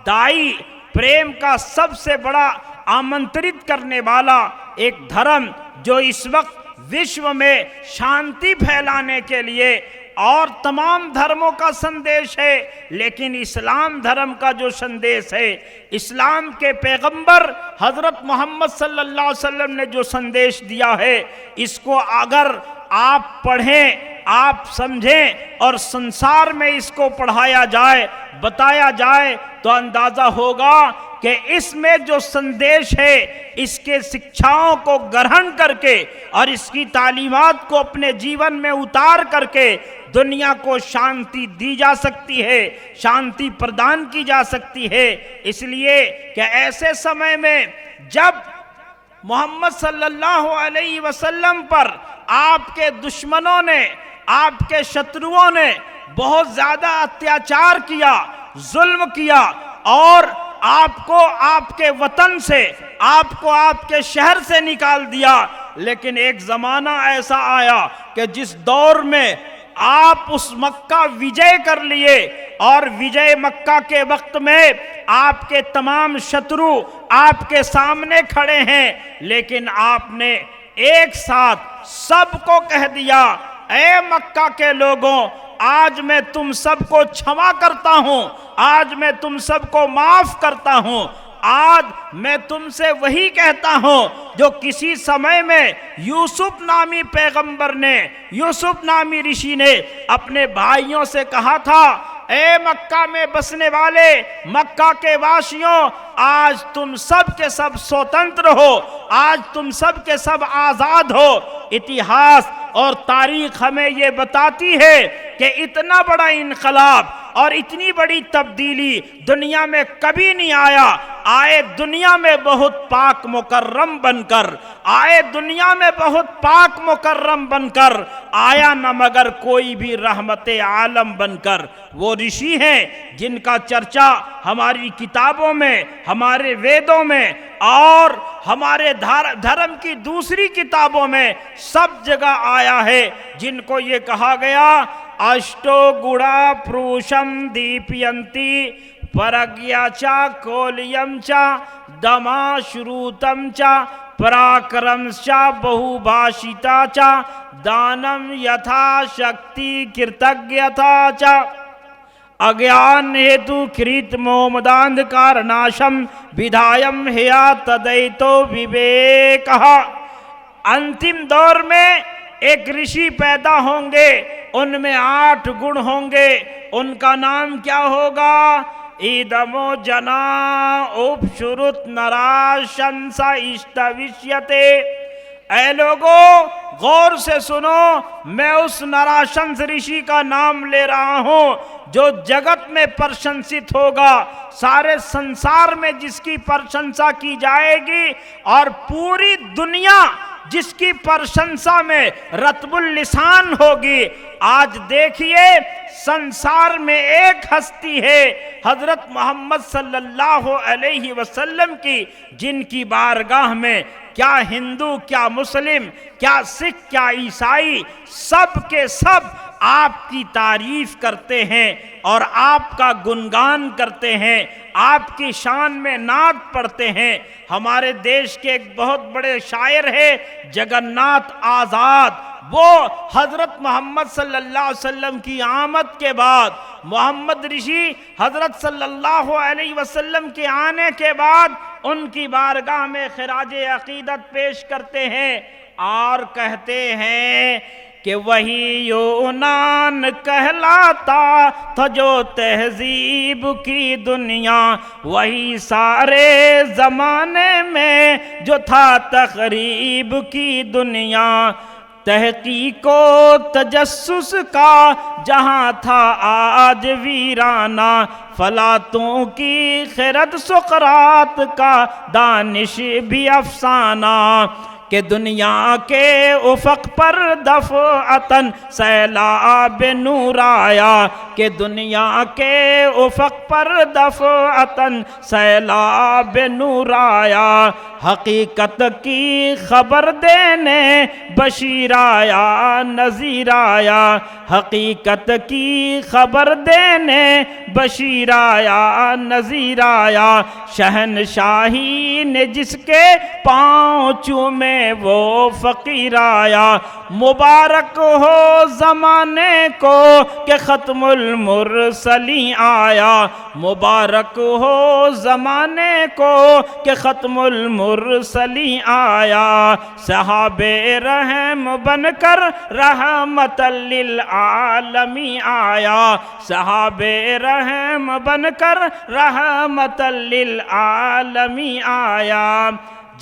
दाई, प्रेम का सबसे बड़ा आमंत्रित करने वाला एक धर्म जो इस वक्त विश्व में शांति फैलाने के लिए और तमाम धर्मों का संदेश है, लेकिन इस्लाम धर्म का जो संदेश है, इस्लाम के पैगंबर हजरत मोहम्मद सल्लल्लाहु अलैहि वसल्लम ने जो संदेश दिया है, इसको अगर आप पढ़ें, आप समझें और संसार में इसको पढ़ाया जाए, बताया जाए, तो अंदाजा होगा कि इसमें जो संदेश है, इसके शिक्षाओं को ग्रहण करके और इसकी तालीमात को अपने जीवन में उतार करके दुनिया को शांति दी जा सकती है, शांति प्रदान की जा सकती है। इसलिए कि ऐसे समय में जब मोहम्मद सल्लल्लाहु अलैहि वसल्लम पर आपके दुश्मनों ने, आपके शत्रुओं ने बहुत ज्यादा अत्याचार किया, जुल्म किया और आपको आपके वतन से, आपको आपके शहर से निकाल दिया, लेकिन एक जमाना ऐसा आया कि जिस दौर में आप उस मक्का विजय कर लिए और विजय मक्का के वक्त में आपके तमाम शत्रु आपके सामने खड़े हैं, लेकिन आपने एक साथ सबको कह दिया, ऐ मक्का के लोगों, आज मैं तुम सबको क्षमा करता हूं, आज मैं तुम सबको माफ करता हूं, आज मैं तुमसे वही कहता हूं जो किसी समय में यूसुफ नामी पैगंबर ने, यूसुफ नामी ऋषि ने अपने भाइयों से कहा था, ए मक्का में बसने वाले, मक्का के वासियों, आज तुम सब के सब स्वतंत्र हो, आज तुम सब के सब आजाद हो। इतिहास और तारीख हमें ये बताती है कि इतना बड़ा इनकलाब और इतनी बड़ी तब्दीली दुनिया में कभी नहीं आया। आए दुनिया में बहुत पाक मुकर्रम बनकर, आए दुनिया में बहुत पाक मुकर्रम बनकर, आया न मगर कोई भी रहमते आलम बनकर। वो ऋषि हैं जिनका चर्चा हमारी किताबों में, हमारे वेदों में और हमारे धर्म की दूसरी किताबों में सब जगह आया है, जिनको ये कहा गया, अष्टो गुणा प्रूषम दीपयंती परज्ञा चा कोलियम चा दमा श्रुतम चा पराक्रम चा बहुभाषिता चा दानम यथा शक्ति कृतज्ञता चा अज्ञान हेतु कृत मोमदांधकार नाशम विधायम हेया तदैतो विवेक। अंतिम दौर में एक ऋषि पैदा होंगे, उनमें 8 गुण होंगे। उनका नाम क्या होगा? इदमो जना उपशुरुत नराशंसा इष्टविष्यते। ऐ लोगों, गौर से सुनो, मैं उस नराशंस ऋषि का नाम ले रहा हूं जो जगत में प्रशंसित होगा, सारे संसार में जिसकी प्रशंसा की जाएगी और पूरी दुनिया जिसकी प्रशंसा में रत्बुल लिसान होगी। आज देखिए, संसार में एक हस्ती है, हजरत मोहम्मद सल्लल्लाहु अलैहि वसल्लम की, जिनकी बारगाह में क्या हिंदू, क्या मुस्लिम, क्या सिख, क्या ईसाई, सब के सब आपकी तारीफ करते हैं और आपका गुणगान करते हैं, आपकी शान में नात पढ़ते हैं। हमारे देश के एक बहुत बड़े शायर है जगन्नाथ आज़ाद, वो हजरत मोहम्मद सल्लल्लाहु अलैहि वसल्लम की आमद के बाद, मोहम्मद ऋषि हजरत सल्लल्लाहु अलैहि वसल्लम के आने के बाद उनकी बारगाह में खिराज अकीदत पेश करते हैं और कहते हैं कि वही यूनान कहलाता था जो तहजीब की दुनिया, वही सारे ज़माने में जो था तक़रीब की दुनिया। तहकीको तजस्सुस का जहाँ था आज वीराना, फलातों की खिरद सुकरात का दानिश भी अफसाना। कि दुनिया के उफ़क़ पर दफ़अतन सैलाब नूर आया, कि दुनिया के उफ़क़ पर दफ़अतन सैलाब नूर आया। हकीकत की खबर देने बशीर आया, नज़ीर आया। हकीकत की खबर देने बशीर आया, नज़ीर आया। शहनशाही ने जिसके पाँव चूमे में वो फ़कीर आया। मुबारक हो ज़माने को कि ख़त्मुल मुरसलीन आया। मुबारक हो ज़माने को कि ख़त्मुल मुरसलीन आया। सहाबे रहम बनकर रहमतल लिल आलमीन आया। सहाबे रहम बनकर रहमतल लिल आलमीन आया।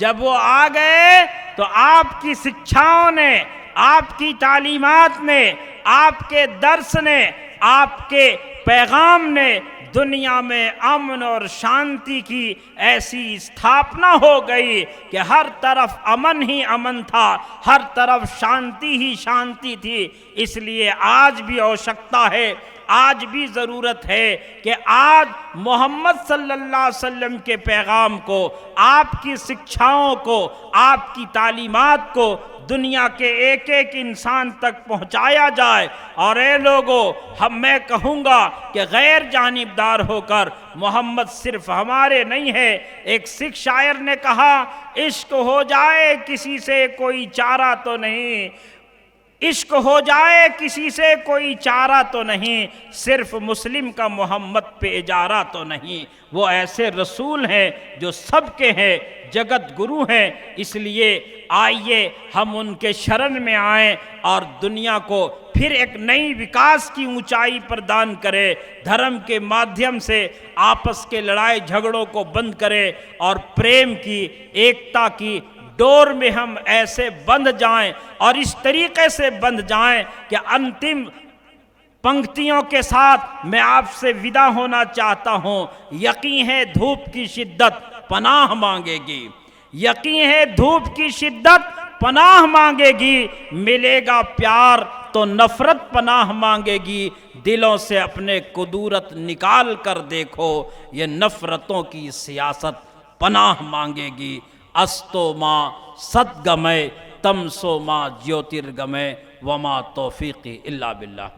जब वो आ गए तो आपकी शिक्षाओं ने, आपकी तालीमात ने, आपके दर्स ने, आपके पैगाम ने दुनिया में अमन और शांति की ऐसी स्थापना हो गई कि हर तरफ अमन ही अमन था, हर तरफ शांति ही शांति थी। इसलिए आज भी आवश्यकता है, आज भी ज़रूरत है कि आज मोहम्मद सल्लल्लाहु अलैहि वसल्लम के पैगाम को, आपकी शिक्षाओं को, आपकी तालीमात को दुनिया के एक एक इंसान तक पहुंचाया जाए। और ए लोगों, मैं कहूँगा कि गैर जानिबदार होकर मोहम्मद सिर्फ हमारे नहीं है। एक सिख शायर ने कहा, इश्क हो जाए किसी से कोई चारा तो नहीं, इश्क हो जाए किसी से कोई चारा तो नहीं, सिर्फ मुस्लिम का मोहम्मद पे इजारा तो नहीं। वो ऐसे रसूल हैं जो सबके हैं, जगत गुरु हैं। इसलिए आइए हम उनके शरण में आएं और दुनिया को फिर एक नई विकास की ऊंचाई प्रदान करें। धर्म के माध्यम से आपस के लड़ाई झगड़ों को बंद करें और प्रेम की, एकता की डोर में हम ऐसे बंध जाएं और इस तरीके से बंध जाएं कि अंतिम पंक्तियों के साथ मैं आपसे विदा होना चाहता हूं। यकीन है धूप की शिद्दत पनाह मांगेगी, यकीन है धूप की शिद्दत पनाह मांगेगी। मिलेगा प्यार तो नफरत पनाह मांगेगी। दिलों से अपने कुदूरत निकाल कर देखो, ये नफरतों की सियासत पनाह मांगेगी। अस्तो माँ सदगमय तमसो माँ ज्योतिर्गमय वमा तौफीकी इल्ला बिल्लाह।